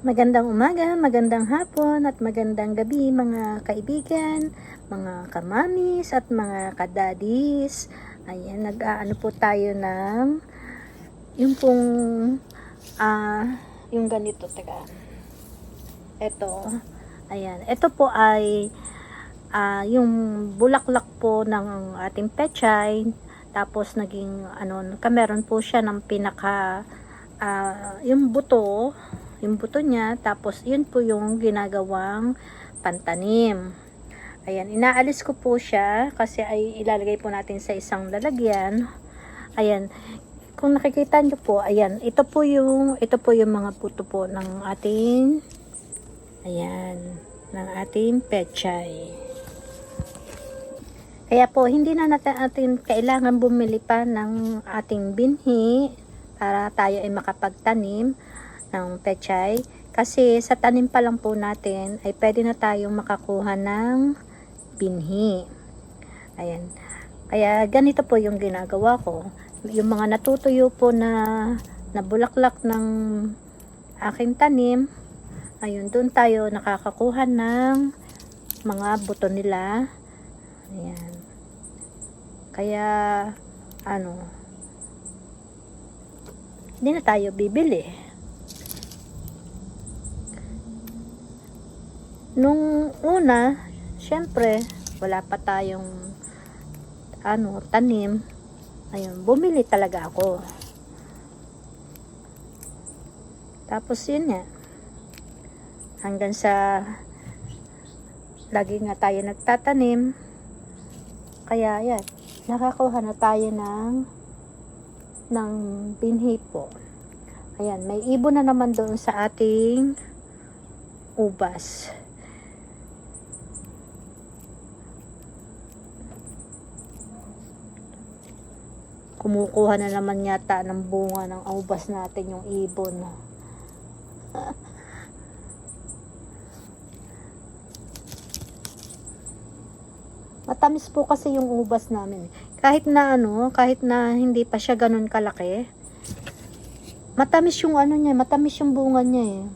Magandang umaga, magandang hapon at magandang gabi mga kaibigan, mga kamamis at mga kadadis. Ayan, nag-aano po tayo ng yung pong yung ganito, teka. Ito. Ayan, ito po ay yung bulaklak po ng ating pechay. Tapos naging meron po siya ng pinaka yung buto niya, tapos yun po yung ginagawang pantanim. Ayan, inaalis ko po siya kasi ay ilalagay po natin sa isang lalagyan. Ayan, kung nakikita nyo po, ayan, ito po yung mga buto po ng ating pechay. Kaya po, hindi na natin kailangan bumili pa ng ating binhi para tayo ay makapagtanim ng pechay, kasi sa tanim pa lang po natin ay pwede na tayong makakuha ng binhi. Ayan, kaya ganito po yung ginagawa ko. Yung mga natutuyo po na bulaklak ng aking tanim, ayun, doon tayo nakakakuha ng mga buto nila. Ayan, kaya hindi na tayo bibili. Nung una, syempre, wala pa tayong tanim. Ayun, bumili talaga ako. Tapos yun nga, hanggang sa lagi nga tayo nagtatanim. Kaya yan, nakakuha na tayo ng binhi po. Ayan, may ibon na naman doon sa ating ubas. Kumukuha na naman yata ng bunga ng ubas natin yung ibon. Matamis po kasi yung ubas namin. Kahit na hindi pa siya ganun kalaki, matamis yung niya, matamis yung bunga niya eh.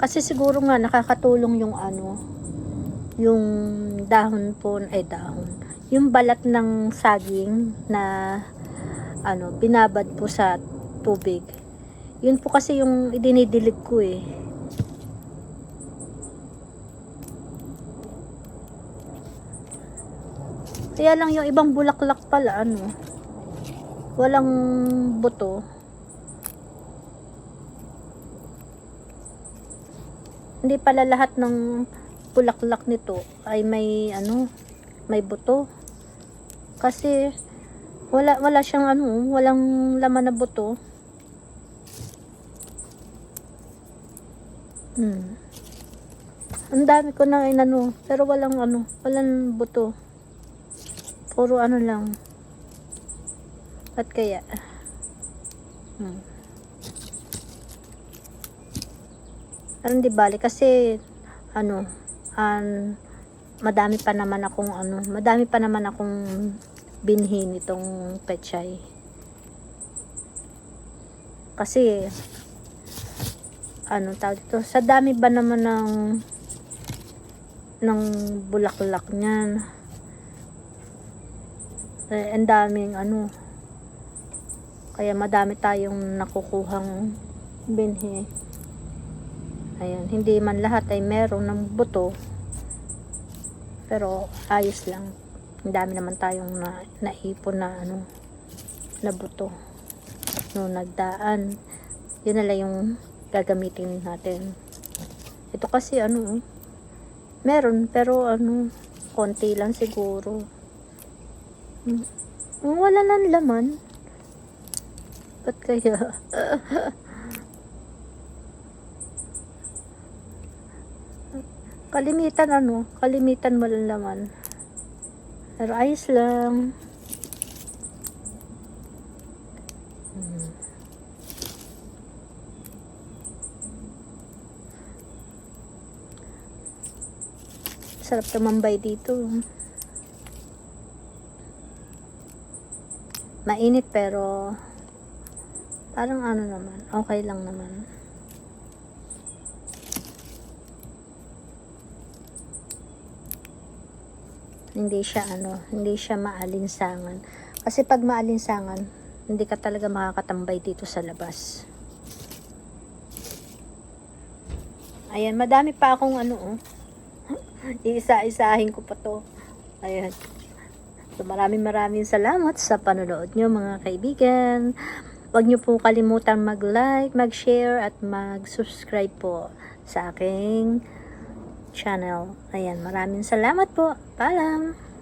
Kasi siguro nga nakakatulong yung yung dahon po, yung balat ng saging na binabad po sa tubig. Yun po kasi yung idinidilig ko eh. Kaya lang yung ibang bulaklak pala walang buto. Hindi pala lahat ng bulaklak nito ay may buto. Kasi wala siyang walang laman na buto. Ang dami ko na pero walang buto. Puro lang. At kaya pero hindi bali kasi madami pa naman akong binhi nitong pechay. Kasi tawag dito, sa dami ba naman ng bulaklak niyan, ang daming kaya madami tayong nakukuhang binhi. Ayan, hindi man lahat ay meron ng buto, pero ayos lang. Ang dami naman tayong naipon na buto noong nagdaan. Yun na lang yung gagamitin natin. Ito kasi meron, pero konti lang siguro. Wala nang laman. Ba't kaya? Kalimitan walang laman. Pero ayos lang. Sarap tumambay dito. Mainit pero parang ano naman, okay lang naman. Hindi siya maalinsangan. Kasi pag maalinsangan, hindi ka talaga makakatambay dito sa labas. Ayan, madami pa akong iisa-isahin ko pa to. Ayan. So, maraming salamat sa panonood nyo mga kaibigan. Huwag nyo po kalimutan mag-like, mag-share, at mag-subscribe po sa aking channel. Ayan, maraming salamat po. Paalam!